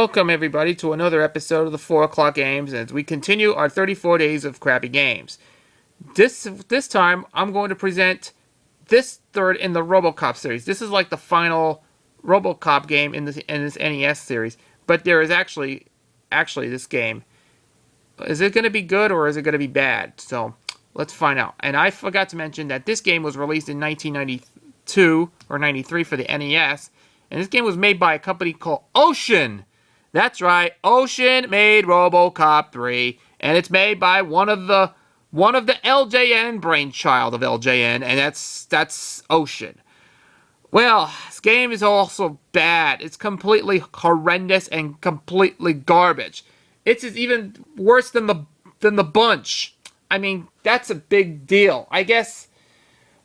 Welcome everybody to another episode of the 4 o'clock games as we continue our 34 days of crappy games. This time I'm going to present this third in the Robocop series. This is like the final Robocop game in this NES series, but there is actually this game. Is it going to be good or is it going to be bad? So let's find out. And I forgot to mention that this game was released in 1992 or 93 for the NES, and this game was made by a company called Ocean. That's right, Ocean made Robocop 3, and it's made by one of the LJN brainchild of LJN, and that's Ocean. Well, this game is also bad. It's completely horrendous and completely garbage. It's even worse than the bunch. I mean, that's a big deal. I guess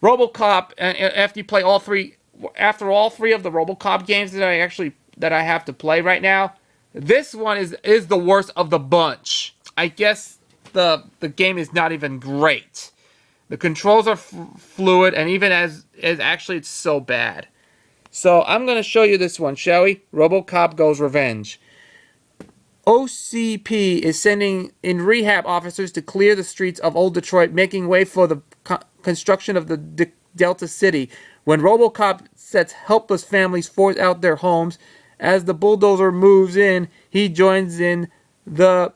Robocop, after you play all three of the Robocop games that I have to play right now, this one is the worst of the bunch. I guess the game is not even great. The controls are fluid, and even as actually it's so bad. So I'm going to show you this one, shall we? Robocop Goes Revenge. OCP is sending in rehab officers to clear the streets of Old Detroit, making way for the construction of the Delta City. When Robocop sets helpless families forced out their homes, as the bulldozer moves in, he joins in the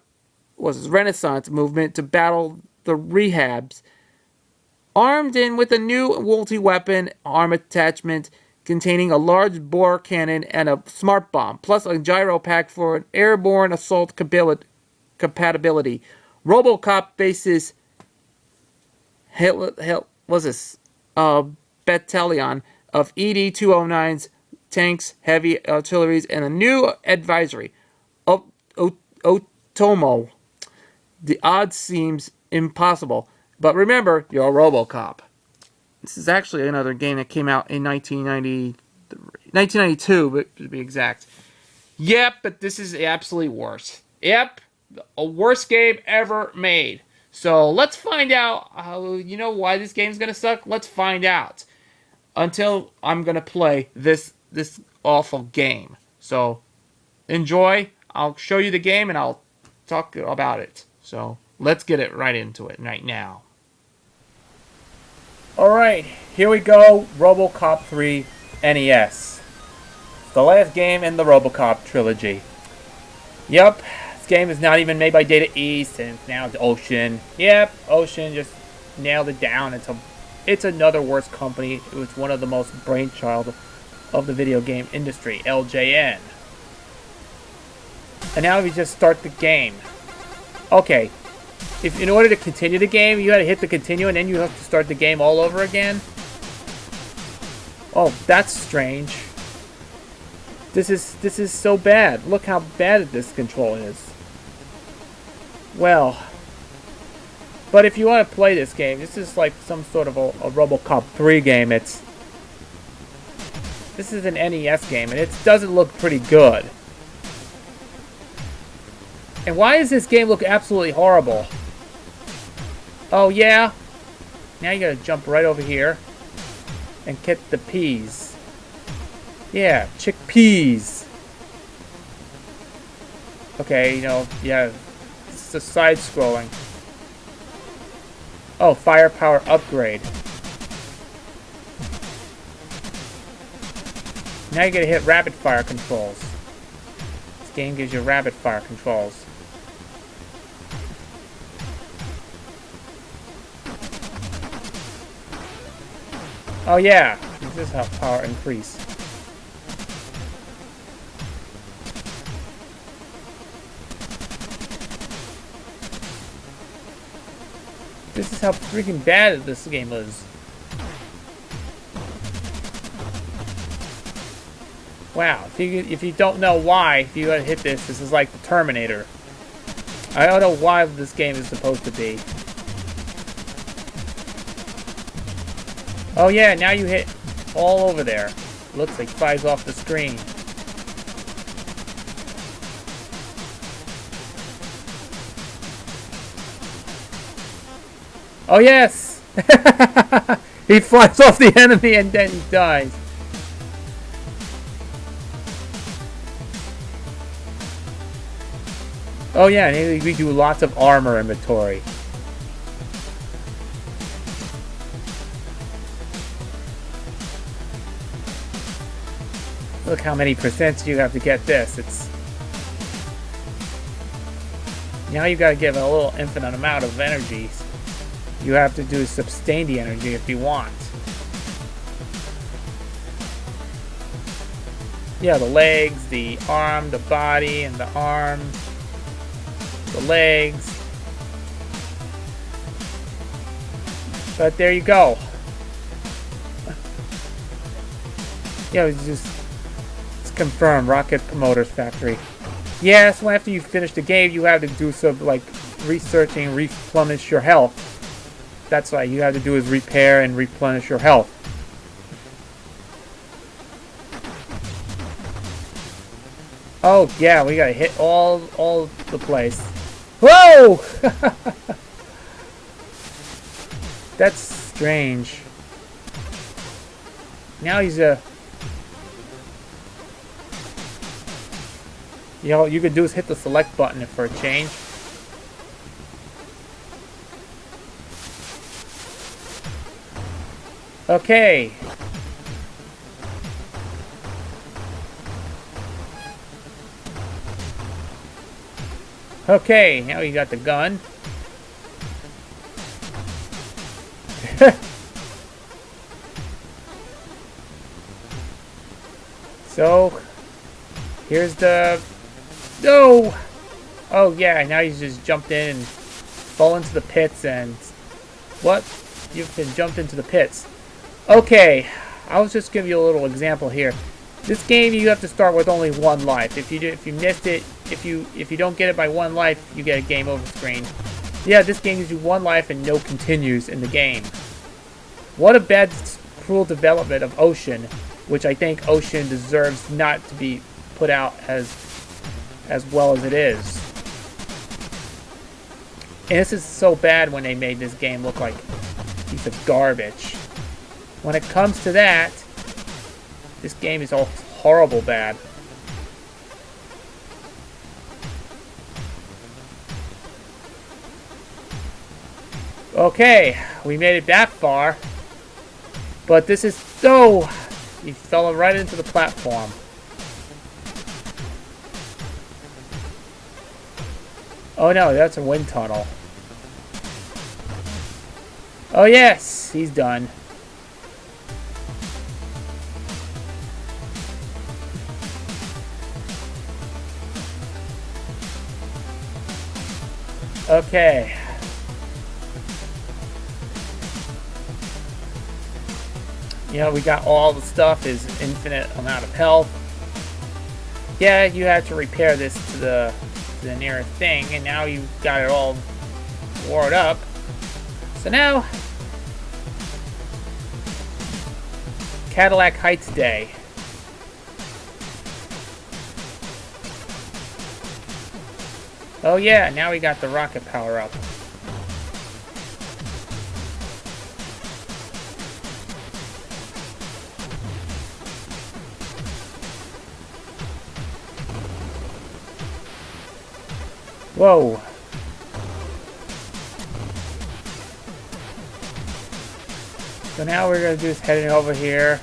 Renaissance movement to battle the rehabs. Armed in with a new multi-weapon arm attachment containing a large bore cannon and a smart bomb, plus a gyro pack for an airborne assault compatibility. Robocop faces battalion of ED-209s, tanks, heavy artilleries, and a new advisory, Otomo. The odds seems impossible, but remember, you're a Robocop. This is actually another game that came out in 1992, but to be exact. Yep, but this is absolutely worse. Yep, a worst game ever made. So let's find out why this game's gonna suck. Let's find out. Until I'm gonna play this awful game. So enjoy. I'll show you the game and I'll talk about it. So let's get it right into it right now. Alright, here we go. Robocop 3 NES. The last game in the Robocop trilogy. Yep, this game is not even made by Data East, and now it's Ocean. Yep, Ocean just nailed it down. It's another worse company. It was one of the most brainchild of the video game industry, LJN. And now we just start the game. Okay, if in order to continue the game, you gotta hit the continue and then you have to start the game all over again? Oh, that's strange. This is so bad. Look how bad this control is. Well, but if you want to play this game, this is like some sort of a Robocop 3 game. This is an NES game, and it doesn't look pretty good. And why does this game look absolutely horrible? Oh yeah? Now you gotta jump right over here and get the peas. Yeah, chickpeas. Okay, yeah, it's a side-scrolling. Oh, firepower upgrade. Now you gotta hit rapid fire controls. This game gives you rapid fire controls. Oh yeah, this is how power increase. This is how freaking bad this game is. Wow, if you don't know why, if you hit this is like the Terminator. I don't know why this game is supposed to be. Oh yeah, now you hit all over there. Looks like flies off the screen. Oh yes! He flies off the enemy and then he dies. Oh yeah, and we do lots of armor inventory. Look how many percents you have to get this. It's now you got to give a little infinite amount of energy. You have to do sustain the energy if you want. Yeah, the legs, the arm, the body, and the arm, the legs. But there you go. Yeah, it's confirmed. Rocket Promoters Factory. Yeah, so after you finish the game, you have to do some like researching, replenish your health. That's why you have to do is repair and replenish your health. Oh yeah, we gotta hit all the place. Whoa! That's strange. Now he's a. You know, what you could do is hit the select button for a change. Okay. Okay, now you got the gun. So, here's the... No! Oh yeah, now he's just jumped in and fall into the pits and... What? You've been jumped into the pits. Okay, I'll just give you a little example here. This game, you have to start with only one life. If you missed it, if you don't get it by one life, you get a game over screen. Yeah, this game gives you one life and no continues in the game. What a bad, cruel development of Ocean, which I think Ocean deserves not to be put out as well as it is. And this is so bad when they made this game look like a piece of garbage. When it comes to that, this game is all horrible bad. Okay, we made it that far. But this is so... He fell right into the platform. Oh no, that's a wind tunnel. Oh yes, he's done. Okay. You know, we got all the stuff, is infinite amount of health. Yeah, you have to repair this to the nearest thing, and now you've got it all warmed up. So now, Cadillac Heights Day. Oh yeah, now we got the rocket power up. Whoa. So now we're going to do is heading over here.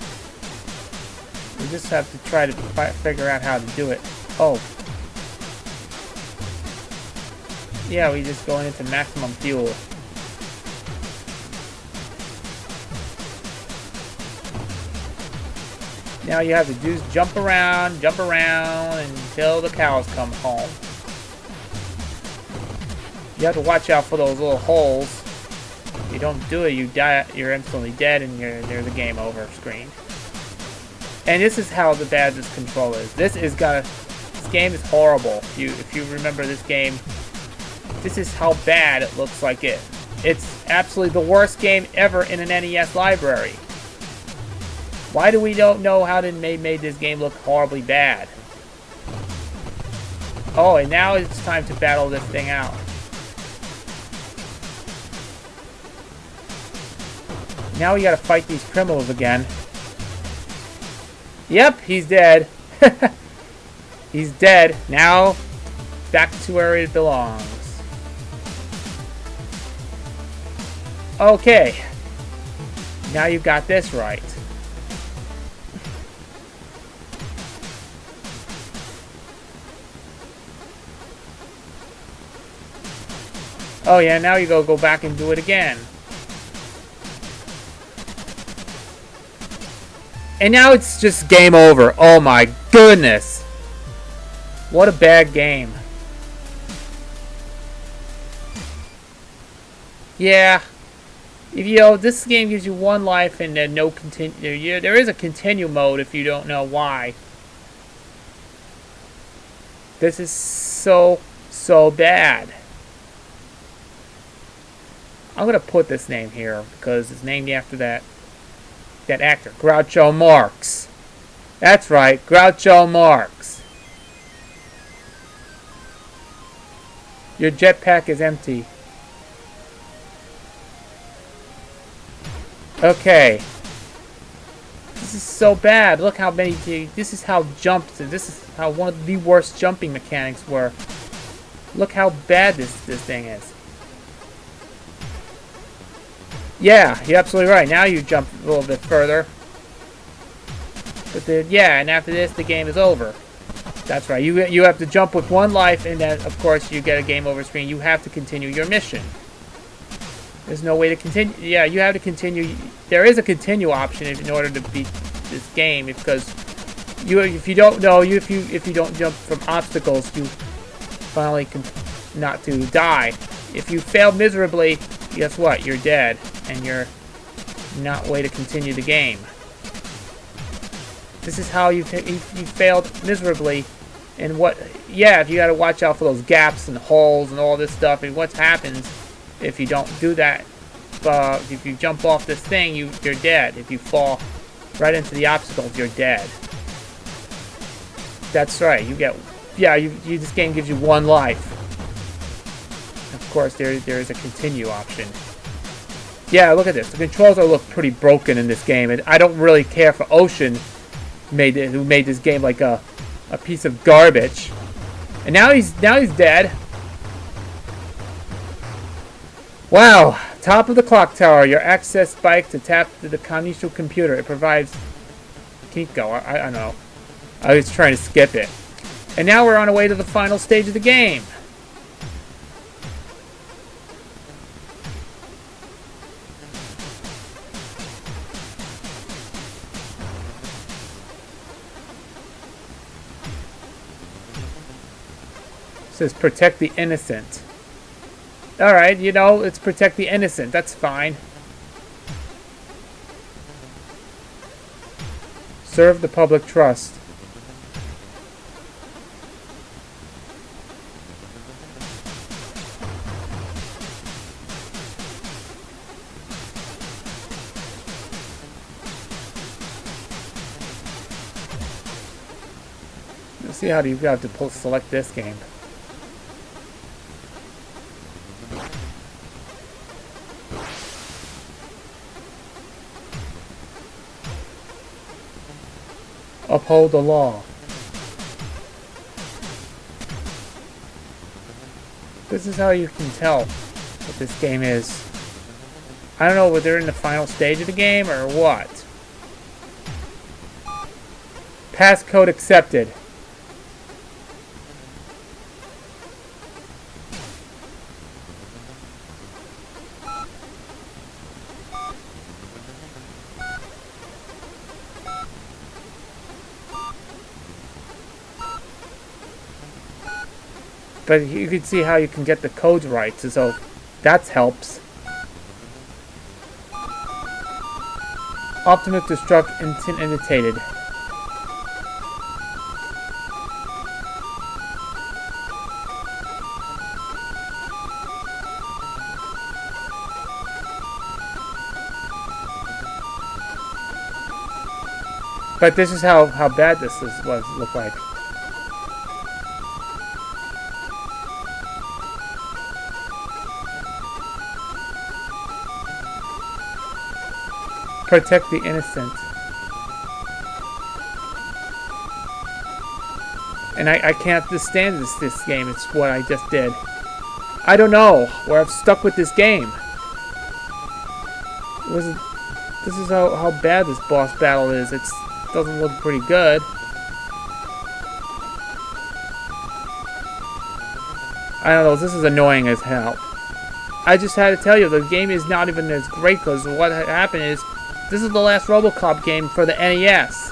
We just have to try to figure out how to do it. Oh. Yeah, we just going into maximum fuel. Now you have to do is jump around until the cows come home. You have to watch out for those little holes. If you don't do it, you die. You're instantly dead, and there's a game over screen. And this is how bad this control is. This game is horrible. If you remember this game, this is how bad it looks like it. It's absolutely the worst game ever in an NES library. Why do we don't know how they made this game look horribly bad? Oh, and now it's time to battle this thing out. Now we gotta fight these criminals again. Yep, he's dead. He's dead. Now, back to where it belongs. Okay. Now you've got this right. Oh yeah, now you go back and do it again. And now it's just game over. Oh my goodness. What a bad game. Yeah. If this game gives you one life and then no continue. There is a continue mode if you don't know why. This is so bad. I'm gonna put this name here because it's named after that actor, Groucho Marx. That's right, Groucho Marx. Your jetpack is empty. Okay. This is so bad. Look how many. This is how jumps. This is how one of the worst jumping mechanics were. Look how bad this thing is. Yeah, you're absolutely right. Now you jump a little bit further. But yeah, and after this, the game is over. That's right. You have to jump with one life, and then of course you get a game over screen. You have to continue your mission. There's no way to continue. Yeah, you have to continue. There is a continue option in order to beat this game, because if you don't know, if you don't jump from obstacles, you finally can not to die. If you fail miserably, guess what? You're dead, and you're not way to continue the game. This is how you failed miserably, and what? Yeah, if you got to watch out for those gaps and holes and all this stuff, and what happens if you don't do that? If you jump off this thing, you're dead. If you fall right into the obstacles, you're dead. That's right. You get. Yeah, this game gives you one life. Of course, there is a continue option. Yeah, look at this. The controls look pretty broken in this game, and I don't really care for Ocean, who made this game like a piece of garbage. And now he's dead. Wow, top of the clock tower. Your access spike to tap to the Kanishu computer. It provides Kinko. I don't know. I was trying to skip it. And now we're on our way to the final stage of the game. It says protect the innocent. Alright, it's protect the innocent. That's fine. Serve the public trust. Let's see how you have to select this game. Uphold the law. This is how you can tell what this game is. I don't know whether they're in the final stage of the game or what. Passcode accepted. But you can see how you can get the codes right, so that helps. Optimus Destruct intimidated. But this is how bad this look like. Protect the innocent. And I can't stand this game. It's what I just did. I don't know where I've stuck with this game. This is how bad this boss battle is. It doesn't look pretty good. I don't know. This is annoying as hell. I just had to tell you, the game is not even as great because what happened is, this is the last Robocop game for the NES.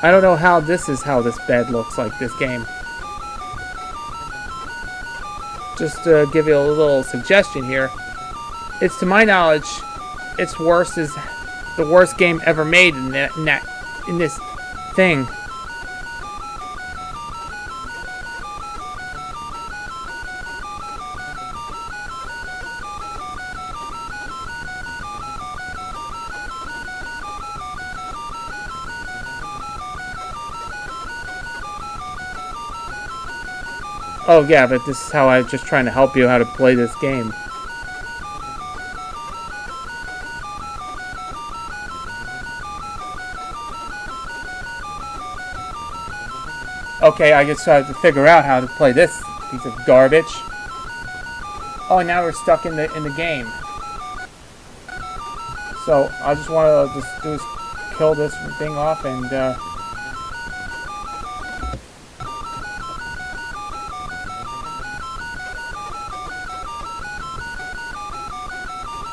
I don't know how this bed looks like, this game. Just to give you a little suggestion here. It's, to my knowledge, it's worse as the worst game ever made in this thing. Oh yeah, but this is how I was just trying to help you how to play this game. Okay, I just have to figure out how to play this piece of garbage. Oh, now we're stuck in the game. So I just want to just do is kill this thing off and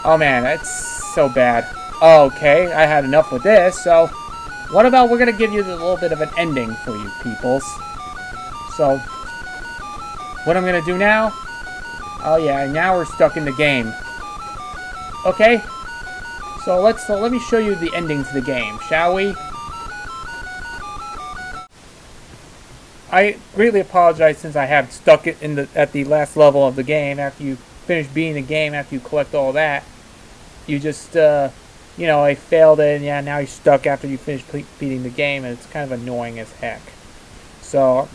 oh man, that's so bad. Okay, I had enough with this, so what about we're gonna give you a little bit of an ending for you peoples. So what I'm gonna do now, oh yeah, now we're stuck in the game. Okay, so let me show you the ending to the game, shall we? I greatly apologize since I have stuck it at the last level of the game. After you finish beating the game, after you collect all that, you just you know, I failed it, and yeah, now you're stuck after you finish beating the game, and it's kind of annoying as heck. So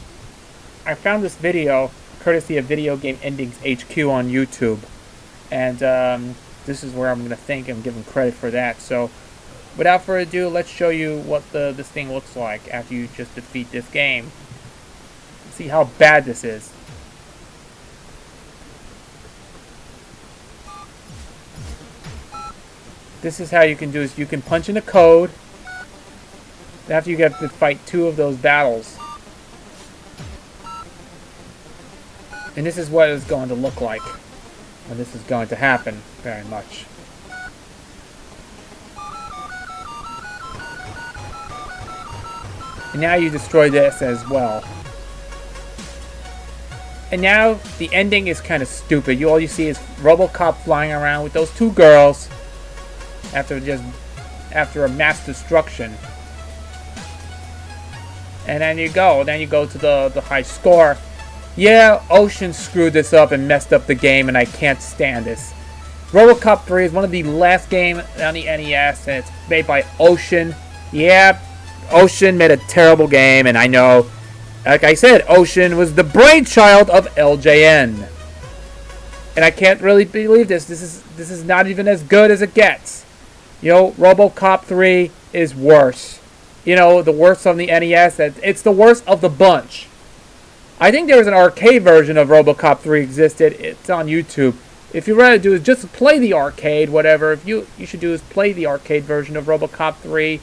I found this video courtesy of Video Game Endings HQ on YouTube, and this is where I'm going to thank him, give him credit for that. So without further ado, let's show you what this thing looks like after you just defeat this game. See how bad this is. This is how you can do is you can punch in a code after you get to fight 2 of those battles. And this is what it's going to look like when this is going to happen very much. And now you destroy this as well. And now the ending is kind of stupid. All you see is Robocop flying around with those 2 girls after a mass destruction. And then you go to the high score. Yeah, Ocean screwed this up and messed up the game, and I can't stand this. Robocop 3 is one of the last games on the NES, and it's made by Ocean. Yeah, Ocean made a terrible game, and I know, like I said, Ocean was the brainchild of LJN. And I can't really believe this. This is not even as good as it gets. You know, Robocop 3 is worse. You know, the worst on the NES. It's the worst of the bunch. I think there was an arcade version of Robocop 3 existed. It's on YouTube. If you rather do is just play the arcade, whatever. If you should do is play the arcade version of Robocop 3.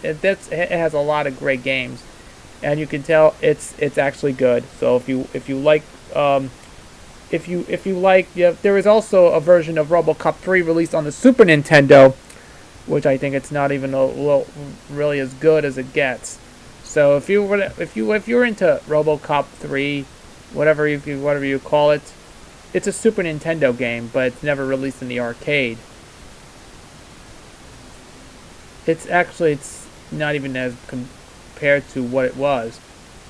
It has a lot of great games, and you can tell it's actually good. So if you like there is also a version of Robocop 3 released on the Super Nintendo, which I think it's not even really as good as it gets. So if you're into Robocop 3, whatever you call it, it's a Super Nintendo game, but it's never released in the arcade. It's not even as compared to what it was.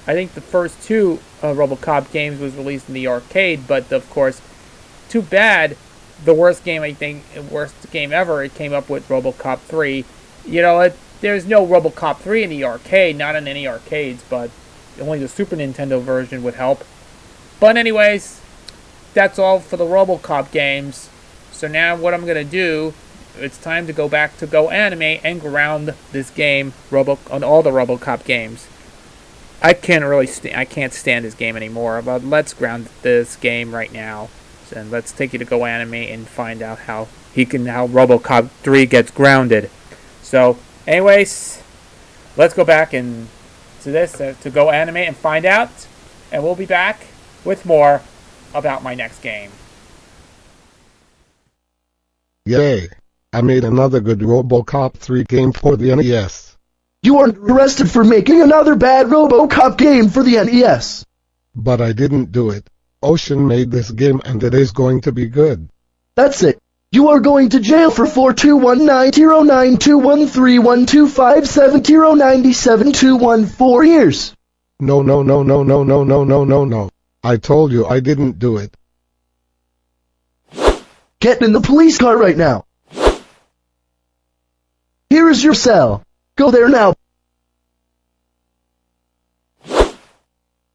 I think the first 2 Robocop games was released in the arcade, but of course, too bad. The worst game ever. It came up with Robocop 3. You know, there's no Robocop 3 in the arcade, not in any arcades, but only the Super Nintendo version would help. But anyways, that's all for the Robocop games. So now what I'm going to do, it's time to go back to Go Animate and ground this game on all the Robocop games. I can't stand this game anymore, but let's ground this game right now. And let's take you to Go Animate and find out how Robocop 3 gets grounded. So, anyways, let's go back and to Go Animate and find out, and we'll be back with more about my next game. Yay! I made another good Robocop 3 game for the NES. You are arrested for making another bad Robocop game for the NES. But I didn't do it. Ocean made this game and it is going to be good. That's it. You are going to jail for 4219092131257097214 years. No. I told you I didn't do it. Get in the police car right now. Here is your cell. Go there now.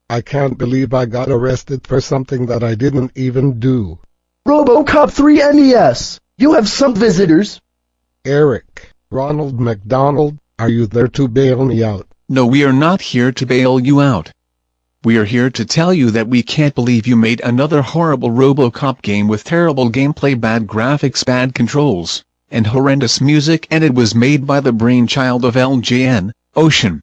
I can't believe I got arrested for something that I didn't even do. Robocop 3 NES. You have some visitors. Eric, Ronald McDonald, are you there to bail me out? No, we are not here to bail you out. We are here to tell you that we can't believe you made another horrible Robocop game with terrible gameplay, bad graphics, bad controls, and horrendous music, and it was made by the brainchild of LJN, Ocean.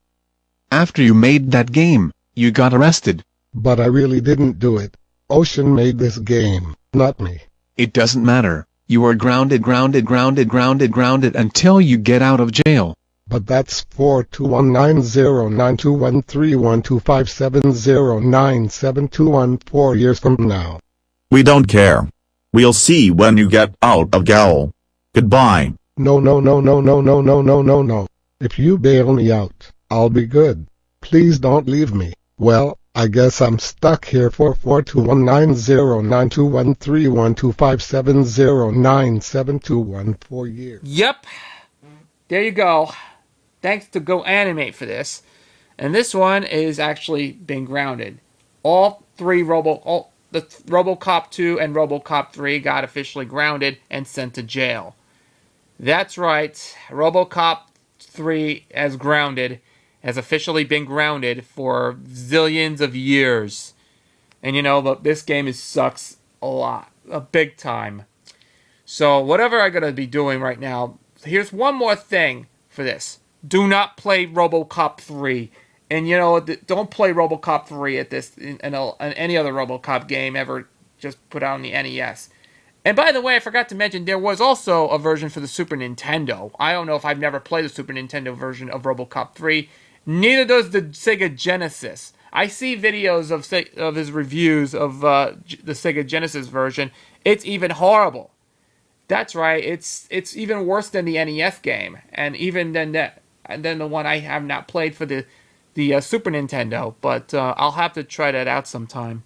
After you made that game, you got arrested. But I really didn't do it. Ocean made this game, not me. It doesn't matter. You are grounded until you get out of jail. But that's 4219092131257097214 years from now. We don't care. We'll see when you get out of jail. Goodbye. No. If you bail me out, I'll be good. Please don't leave me. Well, I guess I'm stuck here for 4219092131257097214 years. Yep. There you go. Thanks to Go Animate for this. And this one is actually been grounded. The Robocop 2 and Robocop 3 got officially grounded and sent to jail. That's right. Robocop 3 has officially been grounded for zillions of years. And but this game sucks a lot. Big time. So whatever I'm going to be doing right now, here's one more thing for this. Do not play Robocop 3. And don't play Robocop 3 at this and any other Robocop game ever just put out on the NES. And by the way, I forgot to mention there was also a version for the Super Nintendo. I don't know if I've never played the Super Nintendo version of Robocop 3. Neither does the Sega Genesis. I see videos of his reviews of the Sega Genesis version. It's even horrible. That's right. It's even worse than the NES game, and even than the one I have not played for the Super Nintendo. But I'll have to try that out sometime.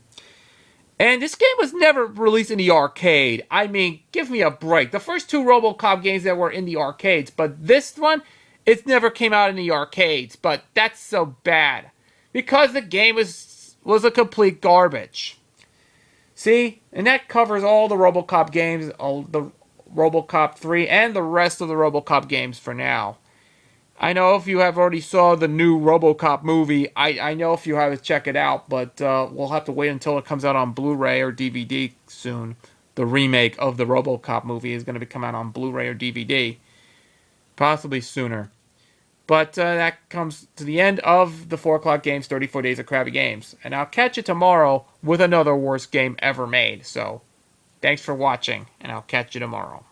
And this game was never released in the arcade. I mean, give me a break. The first two Robocop games that were in the arcades, but this one, it never came out in the arcades. But that's so bad because the game was a complete garbage. See, and that covers all the Robocop games, all the Robocop 3, and the rest of the Robocop games for now. I know if you have already saw the new Robocop movie, I know if you haven't check it out, but we'll have to wait until it comes out on Blu-ray or DVD soon. The remake of the Robocop movie is going to come out on Blu-ray or DVD, possibly sooner. But that comes to the end of the 4 o'clock games, 34 Days of Crappy Games. And I'll catch you tomorrow with another worst game ever made. So, thanks for watching, and I'll catch you tomorrow.